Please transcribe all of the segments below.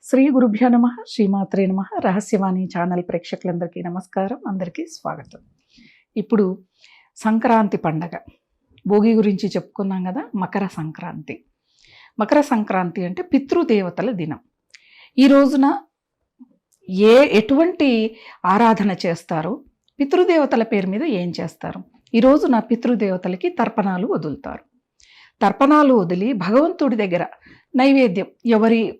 శ్రీ గురుభ్యో నమ శ్రీమాత్రే నమ రహస్యవాణి ఛానల్ ప్రేక్షకులందరికీ నమస్కారం. అందరికీ స్వాగతం. ఇప్పుడు సంక్రాంతి పండగ భోగి గురించి చెప్పుకున్నాం కదా. మకర సంక్రాంతి అంటే పితృదేవతల దినం. ఈ రోజున ఎటువంటి ఆరాధన చేస్తారు, పితృదేవతల పేరు మీద ఏం చేస్తారు? ఈ రోజున పితృదేవతలకి తర్పణాలు వదులుతారు. తర్పణాలు వదిలి భగవంతుడి దగ్గర నైవేద్యం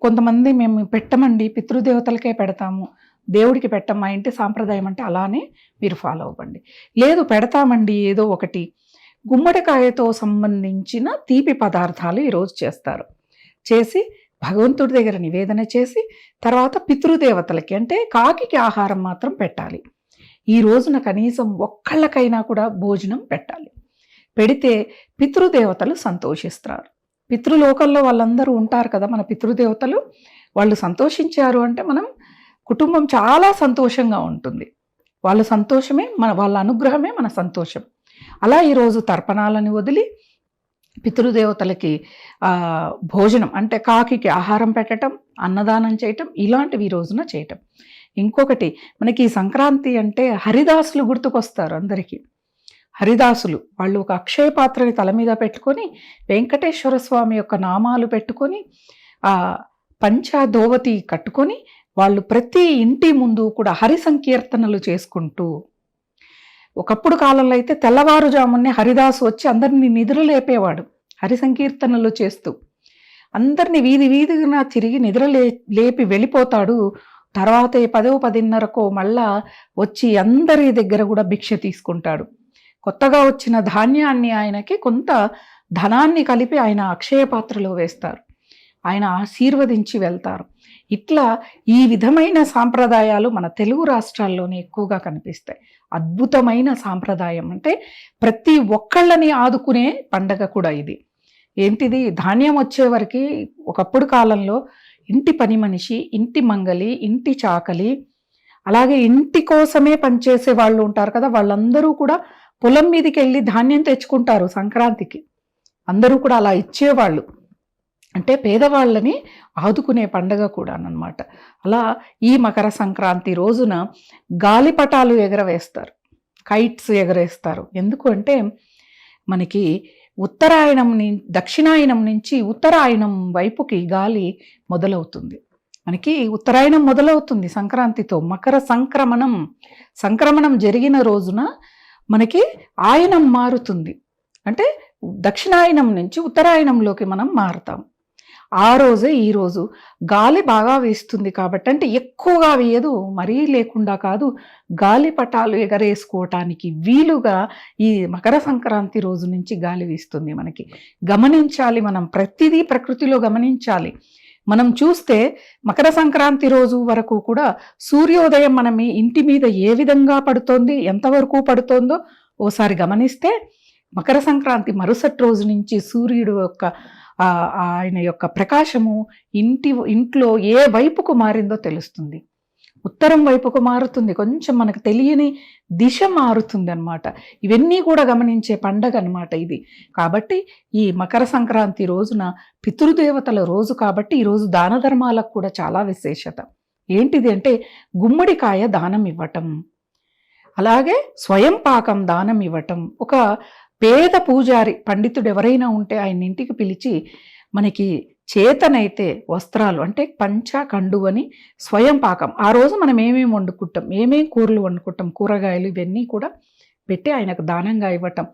కొంతమంది మేము పెట్టమండి, పితృదేవతలకే పెడతాము, దేవుడికి పెట్టం, మా ఇంటి సాంప్రదాయం అంటే అలానే మీరు ఫాలో అవ్వండి. లేదు పెడతామండి ఏదో ఒకటి, గుమ్మడికాయతో సంబంధించిన తీపి పదార్థాలు ఈరోజు చేస్తారు. చేసి భగవంతుడి దగ్గర నివేదన చేసి తర్వాత పితృదేవతలకి అంటే కాకికి ఆహారం మాత్రం పెట్టాలి. ఈ రోజున కనీసం ఒక్కళ్ళకైనా కూడా భోజనం పెట్టాలి. పెడితే పితృదేవతలు సంతోషిస్తారు. పితృలోకంలో వాళ్ళందరూ ఉంటారు కదా, మన పితృదేవతలు, వాళ్ళు సంతోషించారు అంటే మనం కుటుంబం చాలా సంతోషంగా ఉంటుంది. వాళ్ళ సంతోషమే వాళ్ళ అనుగ్రహమే మన సంతోషం. అలా ఈరోజు తర్పణాలని వదిలి పితృదేవతలకి భోజనం అంటే కాకికి ఆహారం పెట్టడం, అన్నదానం చేయటం, ఇలాంటివి ఈ రోజున చేయటం. ఇంకొకటి, మనకి సంక్రాంతి అంటే హరిదాసులు గుర్తుకొస్తారు అందరికీ. హరిదాసులు వాళ్ళు ఒక అక్షయ పాత్రని తల మీద పెట్టుకొని వెంకటేశ్వర స్వామి యొక్క నామాలు పెట్టుకొని పంచధోవతి కట్టుకొని వాళ్ళు ప్రతి ఇంటి ముందు కూడా హరి సంకీర్తనలు చేసుకుంటూ, ఒకప్పుడు కాలంలో అయితే తెల్లవారుజామునే హరిదాసు వచ్చి అందరినీ నిద్రలేపేవాడు. హరి సంకీర్తనలు చేస్తూ అందరినీ వీధి వీధిగా తిరిగి లేపి వెళ్ళిపోతాడు. తర్వాత 10:30కో మళ్ళా వచ్చి అందరి దగ్గర కూడా భిక్ష తీసుకుంటాడు. కొత్తగా వచ్చిన ధాన్యాన్ని ఆయనకి కొంత ధనాన్ని కలిపి ఆయన అక్షయ పాత్రలో వేస్తారు. ఆయన ఆశీర్వదించి వెళ్తారు. ఇట్లా ఈ విధమైన సాంప్రదాయాలు మన తెలుగు రాష్ట్రాల్లోనే ఎక్కువగా కనిపిస్తాయి. అద్భుతమైన సాంప్రదాయం అంటే ప్రతి ఒక్కళ్ళని ఆదుకునే పండగ కూడా ఇది. ఏంటిది, ధాన్యం వచ్చేవరకు ఒకప్పుడు కాలంలో ఇంటి పని మనిషి, ఇంటి మంగలి, ఇంటి చాకలి, అలాగే ఇంటి కోసమే పనిచేసే వాళ్ళు ఉంటారు కదా, వాళ్ళందరూ కూడా పొలం మీదకి వెళ్ళి ధాన్యం తెచ్చుకుంటారు సంక్రాంతికి. అందరూ కూడా అలా ఇచ్చేవాళ్ళు. అంటే పేదవాళ్ళని ఆదుకునే పండగ కూడా అన్నమాట. అలా ఈ మకర సంక్రాంతి రోజున గాలిపటాలు ఎగరవేస్తారు, కైట్స్ ఎగరేస్తారు. ఎందుకు అంటే మనకి దక్షిణాయనం నుంచి ఉత్తరాయణం వైపుకి గాలి మొదలవుతుంది. మనకి ఉత్తరాయణం మొదలవుతుంది సంక్రాంతితో. మకర సంక్రమణం జరిగిన రోజున మనకి ఆయనం మారుతుంది. అంటే దక్షిణాయనం నుంచి ఉత్తరాయణంలోకి మనం మారుతాం. ఆ రోజే ఈరోజు గాలి బాగా వేస్తుంది కాబట్టి, అంటే ఎక్కువగా వేయదు, మరీ లేకుండా కాదు, గాలిపటాలు ఎగరేసుకోవటానికి వీలుగా ఈ మకర సంక్రాంతి రోజు నుంచి గాలి వీస్తుంది. మనకి గమనించాలి, మనం ప్రతిదీ ప్రకృతిలో గమనించాలి. మనం చూస్తే మకర సంక్రాంతి రోజు వరకు కూడా సూర్యోదయం మన ఇంటి మీద ఏ విధంగా పడుతోంది, ఎంతవరకు పడుతోందో ఓసారి గమనిస్తే మకర సంక్రాంతి మరుసటి రోజు నుంచి సూర్యుడు యొక్క ఆయన యొక్క ప్రకాశము ఇంట్లో ఏ వైపుకు మారిందో తెలుస్తుంది. ఉత్తరం వైపుకు మారుతుంది, కొంచెం మనకు తెలియని దిశ మారుతుంది అన్నమాట. ఇవన్నీ కూడా గమనించే పండగ అన్నమాట ఇది. కాబట్టి ఈ మకర సంక్రాంతి రోజున పితృదేవతల రోజు కాబట్టి ఈరోజు దాన ధర్మాలకు కూడా చాలా విశేషత. ఏంటిది అంటే గుమ్మడికాయ దానం ఇవ్వటం, అలాగే స్వయం పాకం దానం ఇవ్వటం. ఒక పేద పూజారి పండితుడు ఎవరైనా ఉంటే ఆయన ఇంటికి పిలిచి మనకి చేతనైతే వస్త్రాలు అంటే పంచ కండువని, స్వయం పాకం, ఆ రోజు మనం ఏమేమి వండుకుంటాం, ఏమేమి కూరలు వండుకుంటాం, కూరగాయలు ఇవన్నీ కూడా పెట్టి ఆయనకు దానంగా ఇవ్వటం.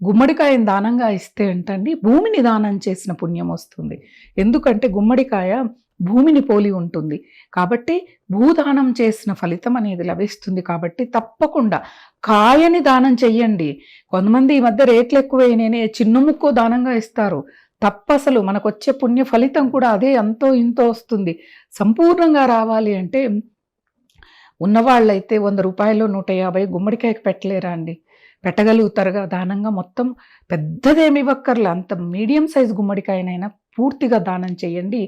గుమ్మడికాయని దానంగా ఇస్తే ఏంటండి, భూమిని దానం చేసిన పుణ్యం వస్తుంది. ఎందుకంటే గుమ్మడికాయ భూమిని పోలి ఉంటుంది కాబట్టి భూదానం చేసిన ఫలితం అనేది లభిస్తుంది. కాబట్టి తప్పకుండా కాయని దానం చెయ్యండి. కొంతమంది ఈ మధ్య రేట్లు ఎక్కువైనాయనే చిన్న ముక్కో దానంగా ఇస్తారు. తప్పసలు మనకు వచ్చే పుణ్య ఫలితం కూడా అదే అంతో ఇంతో వస్తుంది. సంపూర్ణంగా రావాలి అంటే ఉన్నవాళ్ళైతే 100 రూపాయలు 150 గుమ్మడికాయకి పెట్టలేరా అండి? పెట్టగలుగుతారుగా దానంగా. మొత్తం పెద్దదేమి ఇవ్వక్కర్లే, అంత మీడియం సైజ్ గుమ్మడికాయనైనా పూర్తిగా దానం చేయండి.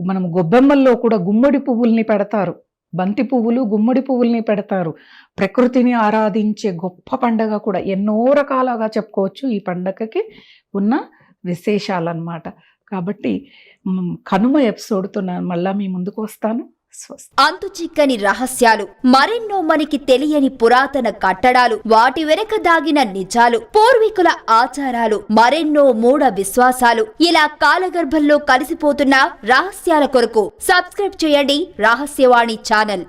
మనం గొబ్బెమ్మల్లో కూడా గుమ్మడి పువ్వుల్ని పెడతారు, బంతి పువ్వులు, గుమ్మడి పువ్వుల్ని పెడతారు. ప్రకృతిని ఆరాధించే గొప్ప పండగ కూడా. ఎన్నో రకాలుగా చెప్పుకోవచ్చు ఈ పండగకి ఉన్న విశేషాలన్నమాట. కాబట్టి కనుమ ఎపిసోడ్తో మళ్ళా మీ ముందుకు వస్తాను. అంతు చిక్కని రహస్యాలు, మరెన్నో మనకి తెలియని పురాతన కట్టడాలు, వాటి వెనక దాగిన నిజాలు, పూర్వీకుల ఆచారాలు, మరెన్నో మూఢ విశ్వాసాలు, ఇలా కాలగర్భంలో కలిసిపోతున్న రహస్యాల కొరకు సబ్స్క్రైబ్ చేయండి రహస్యవాణి ఛానల్.